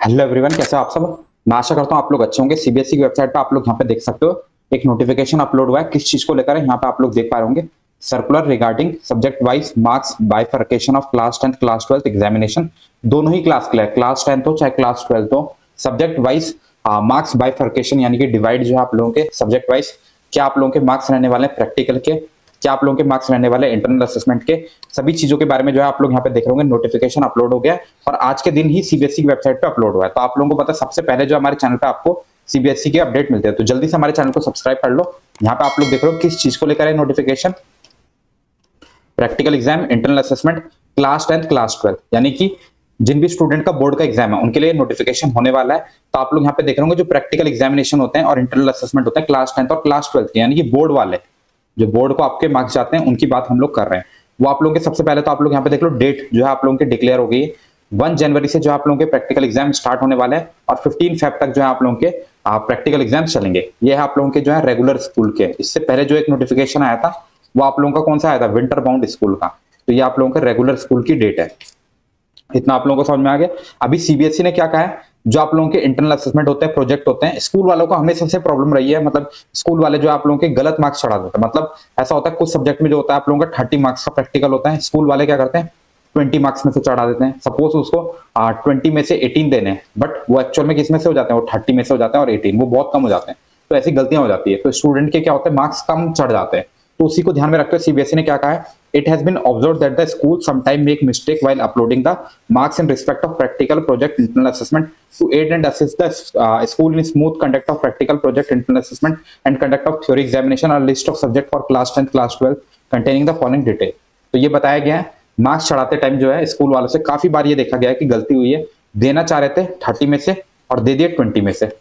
Hello everyone, कैसे हो आप सब। मैं आशा करता हूँ आप लोग अच्छे होंगे। सीबीएसई की वेबसाइट पे आप लोग यहाँ पे देख सकते हो, एक नोटिफिकेशन अपलोड हुआ है। किस चीज को लेकर है यहाँ पे आप लोग देख पा रहे होंगे। Circular regarding subject wise marks bifurcation of class 10th class 12th examination. दोनों ही क्लास के लिए, क्लास 10th हो चाहे क्लास 12th हो, सब्जेक्ट वाइज मार्क्स बाइफरकेशन यानी कि डिवाइड जो है आप लोगों के सब्जेक्ट वाइज क्या आप लोगों के मार्क्स रहने वाले हैं प्रैक्टिकल के, क्या आप लोगों के मार्क्स रहने वाले इंटरनल असेसमेंट के, सभी चीजों के बारे में जो है आप लोग यहाँ पे देख रहे होंगे। नोटिफिकेशन अपलोड हो गया और आज के दिन ही सीबीएसई की वेबसाइट पे अपलोड हुआ है। तो आप लोगों को पता है सबसे पहले जो हमारे चैनल पे आपको सीबीएसई के अपडेट मिलते हैं, तो जल्दी से हमारे चैनल को सब्सक्राइब कर लो। यहाँ पे आप लोग देख रहे हो किस चीज को लेकर है notification. Practical exam internal assessment class 10th class 12th यानी कि जिन भी स्टूडेंट का बोर्ड का एग्जाम है उनके लिए नोटिफिकेशन होने वाला है। तो आप लोग यहाँ पे देख रहे होंगे जो प्रैक्टिकल एग्जामिनेशन होते हैं और इंटरनल असेसमेंट होते हैं क्लास 10th और क्लास 12th के, यानी कि बोर्ड वाले जो बोर्ड को आपके मार्क्स जाते हैं उनकी बात हम लोग कर रहे हैं। वो आप लोगों के सबसे पहले तो आप लोग यहाँ पे देख लो डेट जो है आप लोगों की डिक्लेयर हो गई है। 1 जनवरी से जो आप लोगों के प्रैक्टिकल एग्जाम स्टार्ट होने वाले हैं और 15 फेब तक जो है आप लोगों के प्रैक्टिकल एग्जाम चलेंगे। ये है आप लोगों के जो है रेगुलर स्कूल के। इससे पहले जो एक नोटिफिकेशन आया था वो आप लोगों का कौन सा आया था, विंटर बाउंड स्कूल का। तो ये आप लोगों के रेगुलर स्कूल की डेट है। इतना आप लोगों को समझ में आ गया। अभी सीबीएसई ने क्या कहा है, जो आप लोगों के इंटरनल असेसमेंट होते हैं, प्रोजेक्ट होते हैं, स्कूल वालों को हमेशा से प्रॉब्लम रही है। मतलब स्कूल वाले जो आप लोगों के गलत मार्क्स चढ़ा देते हैं। मतलब ऐसा होता है कुछ सब्जेक्ट में जो होता है आप लोगों का 30 मार्क्स का प्रैक्टिकल होता है, स्कूल वाले क्या करते हैं 20 मार्क्स में से चढ़ा देते हैं। सपोज उसको 20 में से 18 देने हैं, बट वो एक्चुअल में किस में से हो जाते हैं, वो 30 में से हो जाते हैं और 18 वो बहुत कम हो जाते हैं। तो ऐसी गलतियां हो जाती है, तो स्टूडेंट के क्या होते हैं मार्क्स कम चढ़ जाते हैं। तो उसी को ध्यान में रखते हुए सीबीएसई ने क्या कहा है, it has been observed that the school sometimes make mistake while uploading the marks in respect of practical project internal assessment to aid and assist the school in smooth conduct of practical project internal assessment and conduct of theory examination or list of subject for class 10th class 12 containing the following detail। तो ये बताया गया है marks चढ़ाते time जो है school वालों से काफी बार ये देखा गया है कि गलती हुई है। देना चाह रहे थे 30 में से और दे दिए 20 में से।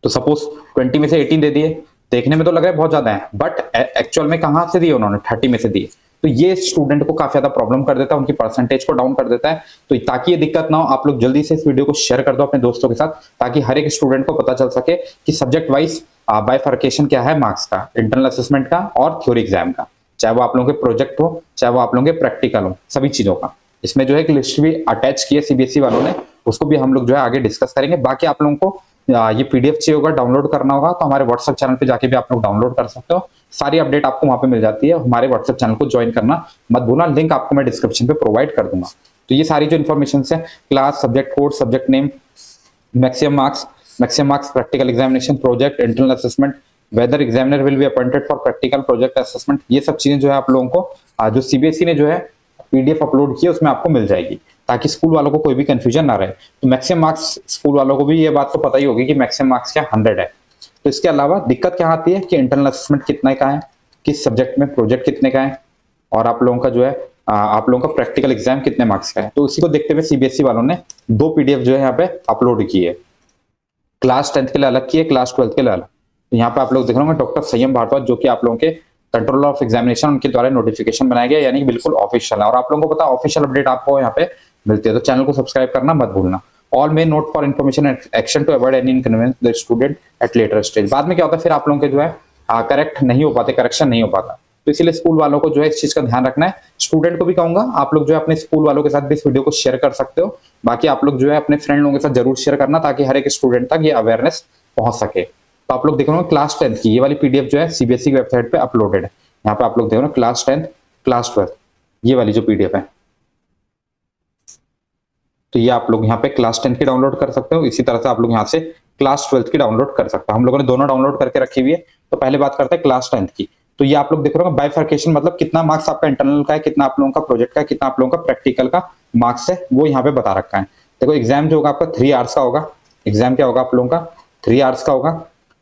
तो सपोज 20 में से 18 दे दिए, देखने में तो लग रहा है बहुत ज्यादा है, बट एक्चुअल में कहां से दिए उन्होंने 30 में से दिए। तो ये स्टूडेंट को काफी ज्यादा प्रॉब्लम कर देता है, उनकी परसेंटेज को डाउन कर देता है। तो ताकि ये दिक्कत ना हो, आप लोग जल्दी से इस वीडियो को शेयर कर दो अपने दोस्तों के साथ, ताकि हर एक स्टूडेंट को पता चल सके कि सब्जेक्ट वाइज बाइफर्केशन क्या है मार्क्स का, इंटरनल असेसमेंट का और थ्योरी एग्जाम का, चाहे वो आप लोगों के प्रोजेक्ट हो चाहे वो आप लोगों के प्रैक्टिकल हो, सभी चीजों का। इसमें जो है एक लिस्ट भी अटैच की है सीबीएसई वालों ने, उसको भी हम लोग जो है आगे डिस्कस करेंगे। बाकी आप लोगों को ये पीडीएफ चाहिए होगा, डाउनलोड करना होगा, तो हमारे व्हाट्सएप चैनल पे जाके भी आप लोग डाउनलोड कर सकते हो। सारी अपडेट आपको वहां पे मिल जाती है। हमारे व्हाट्सएप चैनल को ज्वाइन करना मत भूलना, लिंक आपको मैं डिस्क्रिप्शन पे प्रोवाइड कर दूंगा। तो ये सारी जो इन्फॉर्मेशन है, class, subject code, subject name, maximum marks practical examination, project, internal assessment, whether examiner will be appointed for practical project assessment, ये सब चीजें जो है आप लोगों को जो सीबीएसई ने जो है पीडीएफ अपलोड की है उसमें आपको मिल जाएगी, ताकि स्कूल वालों को कोई भी कंफ्यूजन ना रहे। तो मैक्सिमम मार्क्स स्कूल वालों को भी ये बात तो पता ही होगी कि मैक्सिमम मार्क्स क्या 100 है। तो इसके अलावा दिक्कत क्या आती है कि इंटरनल असेसमेंट कितने का है, किस सब्जेक्ट में, प्रोजेक्ट कितने का है, और आप लोगों का जो है आप लोगों का प्रैक्टिकल एग्जाम कितने मार्क्स का है। तो उसी को देखते हुए सीबीएसई वालों ने 2 पीडीएफ जो है यहाँ पे अपलोड की है। क्लास 10th के लिए अलग की है, क्लास 12th के लिए अलग। तो यहाँ पे आप लोग देख रहे होंगे डॉक्टर संयम भारद्वाज, जो कि आप लोगों के कंट्रोलर ऑफ एग्जामिनेशन, उनके द्वारा नोटिफिकेशन बनाया गया, यानी कि बिल्कुल ऑफिशियल है। और आप लोगों को पता है ऑफिशियल अपडेट आपको यहाँ पे मिलती है। तो चैनल को सब्सक्राइब करना मत भूलना। All may note for information and action to avoid any inconvenience the student at later stage. बाद में क्या होता है फिर आप लोगों के जो है करेक्ट नहीं हो पाते, करेक्शन नहीं हो पाता। तो इसीलिए स्कूल वालों को जो है इस चीज का ध्यान रखना है। स्टूडेंट को भी कहूंगा आप लोग जो है अपने स्कूल वालों के साथ भी इस वीडियो को शेयर कर सकते हो। बाकी आप लोग जो है अपने फ्रेंड लोगों के साथ जरूर शेयर करना, ताकि हर एक स्टूडेंट तक ये अवेयरनेस पहुंच सके। तो आप लोग देख रहे हो क्लास 10th की ये वाली पीडीएफ जो है सीबीएसई की वेबसाइट पे अपलोडेड है। यहाँ पे आप लोग देख रहे हो क्लास 10th क्लास 12th ये वाली जो पीडीएफ है, तो ये आप लोग यहाँ पे क्लास 10th की डाउनलोड कर सकते हो। इसी तरह से आप लोग यहाँ से क्लास 12th की डाउनलोड कर सकते हो। हम लोगों ने दोनों डाउनलोड करके रखी हुई है। तो पहले बात करते हैं क्लास 10th की। तो ये आप लोग देख रहे हो बाइफर्केशन, मतलब कितना मार्क्स आपका इंटरनल का है, कितना आप लोगों का प्रोजेक्ट का है, कितना आप लोगों का प्रैक्टिकल का मार्क्स है, वो यहाँ पे बता रखा है। देखो एग्जाम जो होगा आपका 3 आवर्स का होगा। एग्जाम क्या होगा आप लोगों का 3 आवर्स का होगा।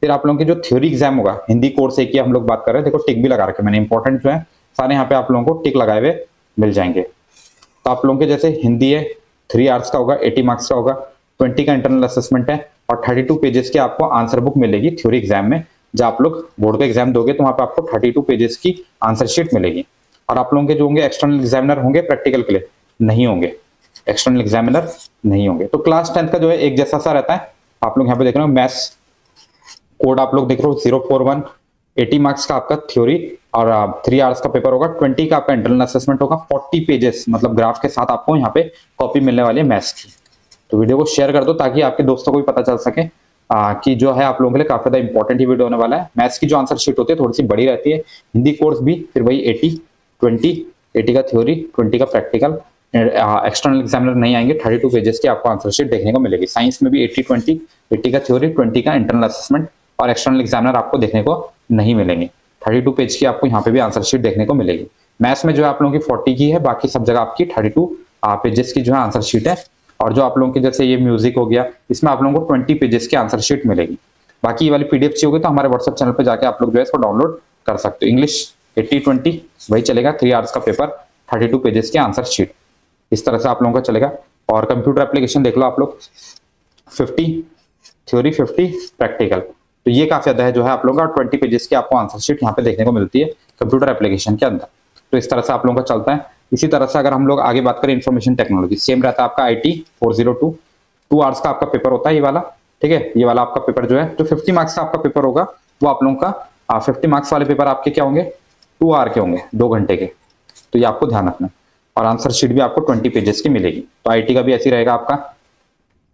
फिर आप लोगों की जो थ्योरी एग्जाम होगा, हिंदी कोर्स एक ही हम लोग बात कर रहे हैं, देखो टिक भी लगा रखे मैंने, इंपॉर्टेंट जो है सारे यहाँ पे आप लोगों को टिक लगाए हुए मिल जाएंगे। तो आप लोगों के जैसे हिंदी है 3 आवर्स का होगा, 80 मार्क्स का होगा, 20 का इंटरनल असेसमेंट है और 32 पेजेस की आपको आंसर बुक मिलेगी थ्योरी एग्जाम में। जब आप लोग बोर्ड का एग्जाम दोगे तो वहां पे आपको 32 पेजेस की आंसर शीट मिलेगी। और आप लोगों के जो होंगे एक्सटर्नल एग्जामिनर होंगे प्रैक्टिकल के लिए नहीं होंगे, एक्सटर्नल एग्जामिनर नहीं होंगे। तो क्लास 10th का जो है एक जैसा सा रहता है। आप लोग यहाँ पे देख रहे हो मैथ्स कोड आप लोग देख रहे हो 041, 80 मार्क्स का आपका थ्योरी और 3 आवर्स का पेपर होगा, 20 का आपका इंटरनल असेसमेंट होगा, 40 पेजेस मतलब ग्राफ के साथ आपको यहाँ पे कॉपी मिलने वाली है मैथ्स की। तो वीडियो को शेयर कर दो ताकि आपके दोस्तों को भी पता चल सके कि जो है आप लोगों के लिए काफी ज्यादा इंपॉर्टेंट ही वीडियो होने वाला है। मैथ्स की जो आंसर शीट होती है थोड़ी सी बड़ी रहती है, हिंदी कोर्स भी फिर वही 80 का थ्योरी 20 का प्रैक्टिकल। एक्सटर्नल एग्जामिनर नहीं आएंगे, 32 पेजेस की आपको आंसर शीट देखने को मिलेगी। साइंस में भी 80 का थ्योरी 20 का इंटरनल असेसमेंट और एक्सटर्नल एग्जामिनर आपको देखने को नहीं मिलेंगे। 32 पेज की आपको यहाँ पे भी आंसर शीट देखने को मिलेगी। मैथ्स में जो है आप लोगों की 40 की है, बाकी सब जगह आपकी 32 पेजेस की जो है आंसर शीट है। और जो आप लोगों की जैसे ये म्यूजिक हो गया, इसमें आप लोगों को 20 पेजेस की आंसर शीट मिलेगी। बाकी ये वाली पीडीएफ चाहिए होगी तो हमारे व्हाट्सएप चैनल पे जाके आप लोग जो है इसको डाउनलोड कर सकते हो। इंग्लिश 80-20 वही चलेगा, 3 आवर्स का पेपर, 32 पेजेस की आंसर शीट, इस तरह से आप लोगों का चलेगा। और कंप्यूटर एप्लीकेशन देख लो आप लोग, 50 थ्योरी 50 प्रैक्टिकल, तो ये काफी ज्यादा है जो है आप लोगों का 20 पेजेस की आपको आंसर शीट यहाँ पे देखने को मिलती है कंप्यूटर एप्लीकेशन के अंदर। तो इस तरह से आप लोगों का चलता है। इसी तरह से अगर हम लोग आगे बात करें इन्फॉर्मेशन टेक्नोलॉजी, सेम रहता है आपका IT 402, 2 आवर्स का आपका पेपर होता है ये वाला, ठीक है। ये वाला आपका पेपर जो है, जो 50 मार्क्स का आपका पेपर होगा वो आप लोगों का 50 मार्क्स वाले पेपर आपके क्या होंगे, 2 आवर के होंगे, 2 घंटे के। तो ये आपको ध्यान रखना। और आंसर शीट भी आपको 20 पेजेस की मिलेगी। तो IT का भी ऐसी रहेगा आपका,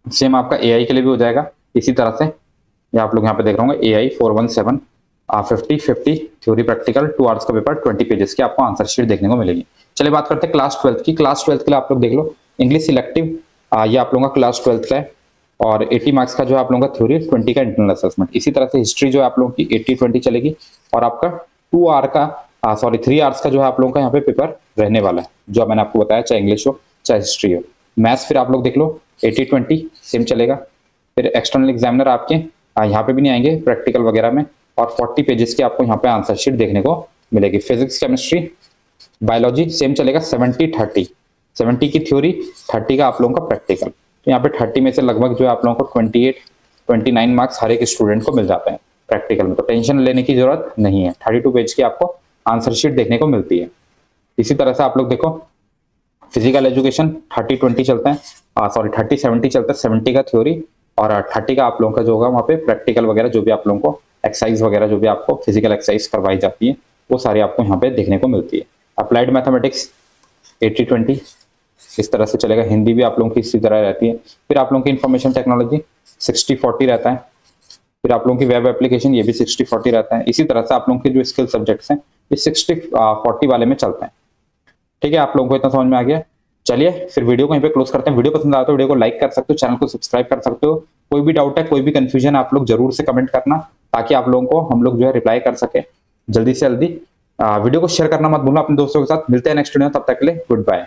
सेम आपका AI के लिए भी हो जाएगा इसी तरह से। ये आप लोग यहाँ पे देख रहे होंगे AI 417 50 थ्योरी प्रैक्टिकल 2 आवर्स का पेपर, 20 पेजेस की आपको आंसर शीट देखने को मिलेगी। चलिए बात करते हैं क्लास 12 की। क्लास 12 के लिए आप लोग देख लो, इंग्लिश सिलेक्टिव, ये आप लोगों का क्लास 12 का है और 80 मार्क्स का जो है आप लोगों का थ्योरी, 20 का इंटरनल असेसमेंट। इसी तरह से हिस्ट्री जो है आप लोगों की 80-20 चलेगी और आपका 2 आवर का 3 आवर्स का जो है आप लोगों का यहाँ पे पेपर रहने वाला है, जो मैंने आपको बताया, चाहे इंग्लिश हो चाहे हिस्ट्री हो। मैथ्स फिर आप लोग देख लो 80-20 सेम चलेगा। फिर एक्सटर्नल एग्जामिनर आपके यहाँ पे भी नहीं आएंगे प्रैक्टिकल वगैरह में, और 40 पेजेस की आपको यहाँ पे आंसर शीट देखने को मिलेगी। फिजिक्स केमिस्ट्री बायोलॉजी सेम चलेगा 70-30, 70 की थ्योरी 30 का आप लोगों का प्रैक्टिकल। तो यहाँ पे 30 में से लगभग जो है आप लोगों को 28-29 मार्क्स हर एक स्टूडेंट को मिल जाते हैं प्रैक्टिकल में, तो टेंशन लेने की जरूरत नहीं है। 32 पेज की आपको आंसर शीट देखने को मिलती है। इसी तरह से आप लोग देखो फिजिकल एजुकेशन 30-20 चलता है, 30-70 चलता है, 70 का थ्योरी और 30 का आप लोगों का जो होगा वहाँ पे प्रैक्टिकल वगैरह, जो भी आप लोगों को एक्सरसाइज वगैरह जो भी आपको फिजिकल एक्सरसाइज करवाई जाती है वो सारी आपको यहाँ पे देखने को मिलती है। अप्लाइड मैथमेटिक्स 80-20 इस तरह से चलेगा। हिंदी भी आप लोगों की इसी तरह रहती है। फिर आप लोगों की इंफॉर्मेशन टेक्नोलॉजी 60-40 रहता है। फिर आप लोगों की वेब एप्लीकेशन ये भी 60-40 रहता है। इसी तरह से आप लोगों के जो स्किल सब्जेक्ट्स हैं ये 60-40 वाले में चलते हैं। ठीक है, आप लोगों को इतना समझ में आ गया। चलिए फिर वीडियो को यहीं पे क्लोज करते हैं। वीडियो पसंद आया तो वीडियो को लाइक कर सकते हो, चैनल को सब्सक्राइब कर सकते हो। कोई भी डाउट है, कोई भी कंफ्यूजन आप लोग जरूर से कमेंट करना, ताकि आप लोगों को हम लोग जो है रिप्लाई कर सके जल्दी से जल्दी। वीडियो को शेयर करना मत भूलना अपने दोस्तों के साथ। मिलते हैं नेक्स्ट वीडियो, तब तक के लिए गुड बाय।